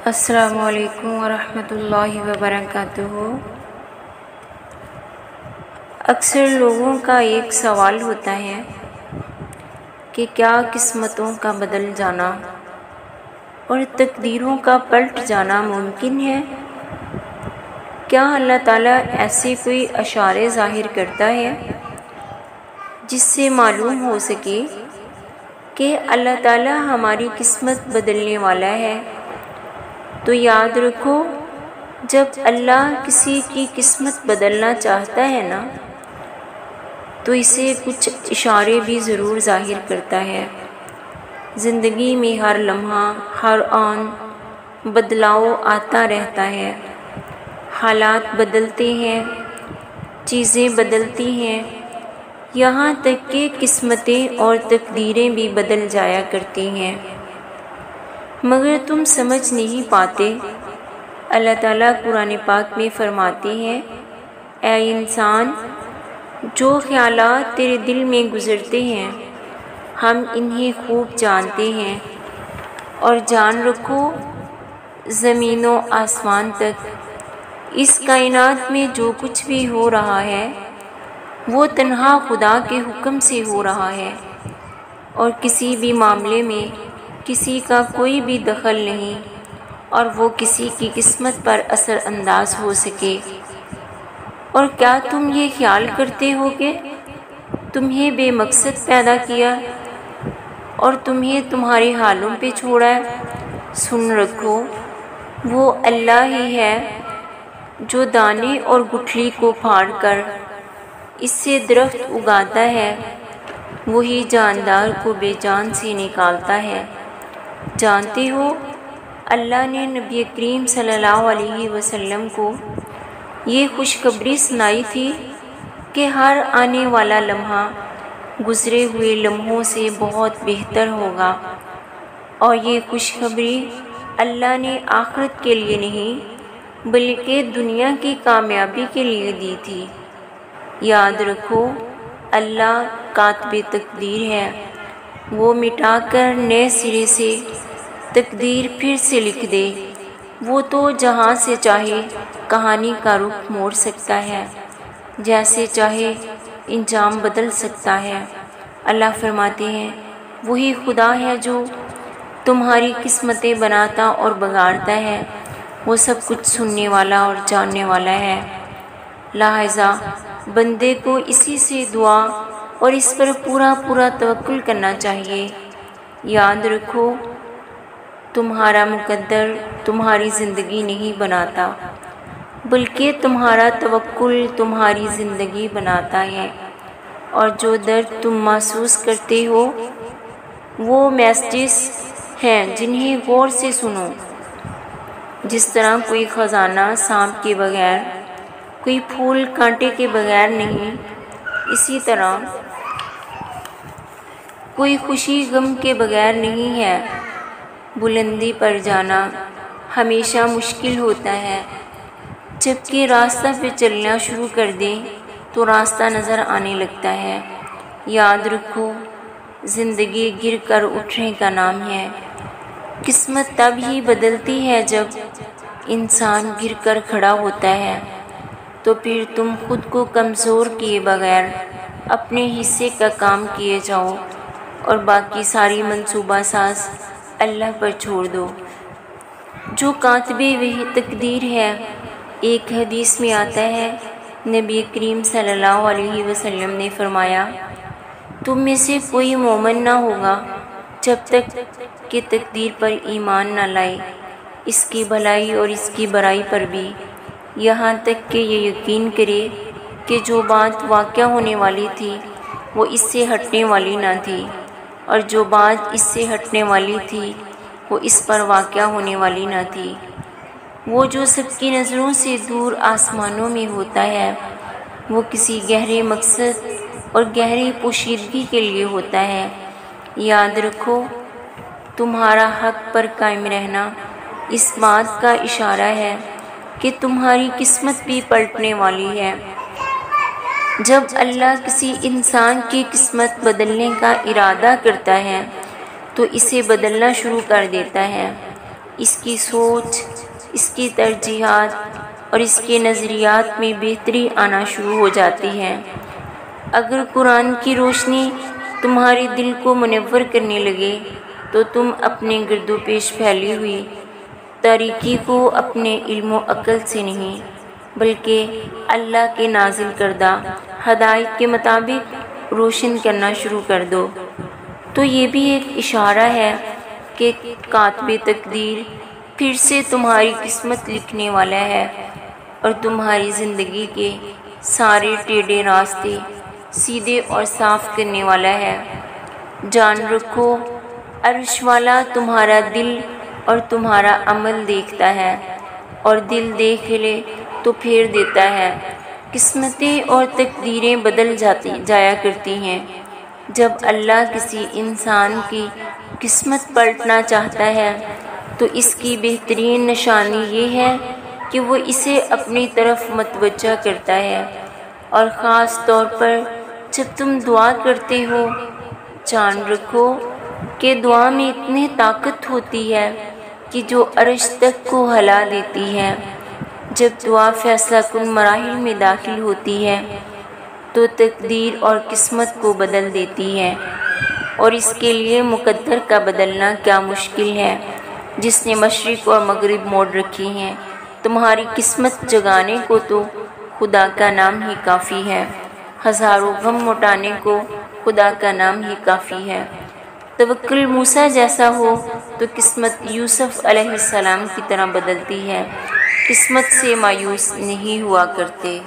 السلام علیکم ورحمۃ اللہ وبرکاتہ۔ اکثر لوگوں کا ایک سوال ہوتا ہے کہ کیا قسمتوں کا بدل جانا اور تقدیروں کا پلٹ جانا ممکن ہے؟ کیا اللہ تعالیٰ ایسے کوئی اشارے ظاہر کرتا ہے جس سے معلوم ہو سکے کہ اللہ تعالیٰ ہماری قسمت بدلنے والا ہے؟ تو یاد رکھو، جب اللہ کسی کی قسمت بدلنا چاہتا ہے نا، تو اسے کچھ اشارے بھی ضرور ظاہر کرتا ہے۔ زندگی میں ہر لمحہ، ہر آن بدلاؤ آتا رہتا ہے، حالات بدلتے ہیں، چیزیں بدلتی ہیں، یہاں تک کہ قسمتیں اور تقدیریں بھی بدل جایا کرتی ہیں، مگر تم سمجھ نہیں پاتے۔ اللہ تعالیٰ قرآن پاک میں فرماتے ہیں، اے انسان، جو خیالات تیرے دل میں گزرتے ہیں ہم انہیں خوب جانتے ہیں، اور جان رکھو زمین و آسمان تک، اس کائنات میں جو کچھ بھی ہو رہا ہے وہ تنہا خدا کے حکم سے ہو رہا ہے، اور کسی بھی معاملے میں کسی کا کوئی بھی دخل نہیں، اور وہ کسی کی قسمت پر اثر انداز ہو سکے۔ اور کیا تم یہ خیال کرتے ہو کہ تمہیں بے مقصد پیدا کیا اور تمہیں تمہارے حالوں پہ چھوڑا ہے؟ سن رکھو، وہ اللہ ہی ہے جو دانے اور گٹھلی کو پھاڑ کر اس سے درخت اگاتا ہے، وہی جاندار کو بے جان سے نکالتا ہے۔ جانتے ہو، اللہ نے نبی کریم صلی اللہ علیہ وسلم کو یہ خوشخبری سنائی تھی کہ ہر آنے والا لمحہ گزرے ہوئے لمحوں سے بہت بہتر ہوگا، اور یہ خوشخبری اللہ نے آخرت کے لیے نہیں بلکہ دنیا کی کامیابی کے لیے دی تھی۔ یاد رکھو، اللہ کاتب تقدیر ہے، وہ مٹا کر نئے سرے سے تقدیر پھر سے لکھ دے۔ وہ تو جہاں سے چاہے کہانی کا رخ موڑ سکتا ہے، جیسے چاہے انجام بدل سکتا ہے۔ اللہ فرماتے ہیں، وہی خدا ہے جو تمہاری قسمتیں بناتا اور بگاڑتا ہے، وہ سب کچھ سننے والا اور جاننے والا ہے۔ لہذا بندے کو اسی سے دعا اور اس پر پورا توکل کرنا چاہیے۔ یاد رکھو، تمہارا مقدر تمہاری زندگی نہیں بناتا، بلکہ تمہارا توکل تمہاری زندگی بناتا ہے، اور جو درد تم محسوس کرتے ہو وہ میسیجز ہیں جنہیں غور سے سنو۔ جس طرح کوئی خزانہ سانپ کے بغیر، کوئی پھول کانٹے کے بغیر نہیں، اسی طرح کوئی خوشی غم کے بغیر نہیں ہے۔ بلندی پر جانا ہمیشہ مشکل ہوتا ہے، جبکہ راستہ پہ چلنا شروع کر دیں تو راستہ نظر آنے لگتا ہے۔ یاد رکھو، زندگی گر کر اٹھنے کا نام ہے۔ قسمت تب ہی بدلتی ہے جب انسان گر کر کھڑا ہوتا ہے، تو پھر تم خود کو کمزور کیے بغیر اپنے حصے کا کام کیے جاؤ، اور باقی ساری منصوبہ ساز اللہ پر چھوڑ دو جو کاتب وہی تقدیر ہے۔ ایک حدیث میں آتا ہے، نبی کریم صلی اللہ علیہ وسلم نے فرمایا، تم میں سے کوئی مومن نہ ہوگا جب تک کہ تقدیر پر ایمان نہ لائے، اس کی بھلائی اور اس کی برائی پر بھی، یہاں تک کہ یہ یقین کرے کہ جو بات واقع ہونے والی تھی وہ اس سے ہٹنے والی نہ تھی، اور جو بات اس سے ہٹنے والی تھی وہ اس پر واقع ہونے والی نہ تھی۔ وہ جو سب کی نظروں سے دور آسمانوں میں ہوتا ہے، وہ کسی گہرے مقصد اور گہری پوشیدگی کے لیے ہوتا ہے۔ یاد رکھو، تمہارا حق پر قائم رہنا اس بات کا اشارہ ہے کہ تمہاری قسمت بھی پلٹنے والی ہے۔ جب اللہ کسی انسان کی قسمت بدلنے کا ارادہ کرتا ہے تو اسے بدلنا شروع کر دیتا ہے، اس کی سوچ، اس کی ترجیحات اور اس کے نظریات میں بہتری آنا شروع ہو جاتی ہے۔ اگر قرآن کی روشنی تمہارے دل کو منور کرنے لگے تو تم اپنے گرد و پیش پھیلی ہوئی تاریکی کو اپنے علم و عقل سے نہیں بلکہ اللہ کے نازل کردہ ہدایت کے مطابق روشن کرنا شروع کر دو۔ تو یہ بھی ایک اشارہ ہے کہ کاتب تقدیر پھر سے تمہاری قسمت لکھنے والا ہے اور تمہاری زندگی کے سارے ٹیڑھے راستے سیدھے اور صاف کرنے والا ہے۔ جان رکھو، عرش والا تمہارا دل اور تمہارا عمل دیکھتا ہے، اور دل دیکھ لے تو پھیر دیتا ہے۔ قسمتیں اور تقدیریں بدل جایا کرتی ہیں۔ جب اللہ کسی انسان کی قسمت پلٹنا چاہتا ہے تو اس کی بہترین نشانی یہ ہے کہ وہ اسے اپنی طرف متوجہ کرتا ہے، اور خاص طور پر جب تم دعا کرتے ہو۔ جان رکھو کہ دعا میں اتنی طاقت ہوتی ہے کہ جو عرش تک کو ہلا دیتی ہے۔ جب دعا فیصلہ کن مراحل میں داخل ہوتی ہے تو تقدیر اور قسمت کو بدل دیتی ہے، اور اس کے لیے مقدر کا بدلنا کیا مشکل ہے جس نے مشرق اور مغرب موڑ رکھی ہیں۔ تمہاری قسمت جگانے کو تو خدا کا نام ہی کافی ہے، ہزاروں غم مٹانے کو خدا کا نام ہی کافی ہے۔ توکل موسیٰ جیسا ہو تو قسمت یوسف علیہ السلام کی طرح بدلتی ہے۔ قسمت سے مایوس نہیں ہوا کرتے۔